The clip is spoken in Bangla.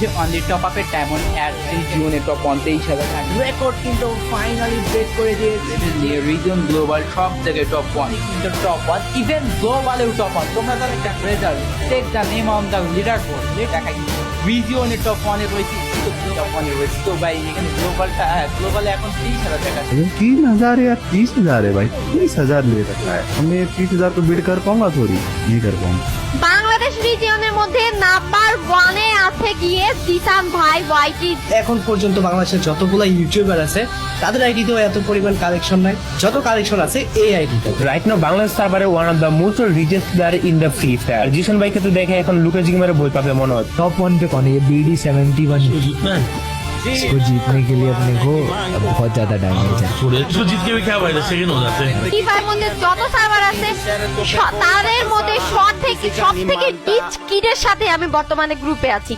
যে অনলি টপ আপের ডায়মন্ড অ্যাড জীবনে টপ 23,000 রেকর্ড কিন্তু ফাইনালি ব্রেক করে দিয়েছে নিয়ে রিজন গ্লোবাল সব থেকে টপ 1 কিন্তু টপ 1 ইভেন গ্লোবালেও টপ 1 তোমরা যারা একটা result take the name on the leader board দেখাই রিজিওনে টপ 1 এ রয়েছে টপ 1 এ রয়েছে তো ভাই এখানে গ্লোবালে এখন 30,000 টাকা 3,000 या 30,000 है भाई, 30,000 ले रखा है। हमें 30,000 को बीट कर पाऊंगा थोड़ी, नहीं कर पाऊंगा। বাংলাদেশ রিজিয়নের মধ্যে নাম্বার 1 এ আছে গিয়ে জিসান ভাই ওয়াইটি। এখন পর্যন্ত বাংলাদেশের যতগুলো ইউটিউবার আছে তাদের আইডিতেও এত পরিমাণ কালেকশন নাই, যত কালেকশন আছে এই আইডিতে। Right now, Bangladesh server is one of the most richest player in the Free Fire. Zeeshan ভাইকে তো দেখে এখন লুকে জিগমের বই পাবে মনে হয়। टॉप 1 पे कौन है? ये BD 71 इसको जीतने के लिए अपने को बहुत ज्यादा डैमेज है। इसको जीत के भी क्या फायदा, सेकंड हो जाते हैं। ফ্রি ফায়ার মধ্যে যত সার্ভার আছে তাদের মধ্যে সব থেকে রিচ কিডের সাথে আমি বর্তমানে গ্রুপে আছি।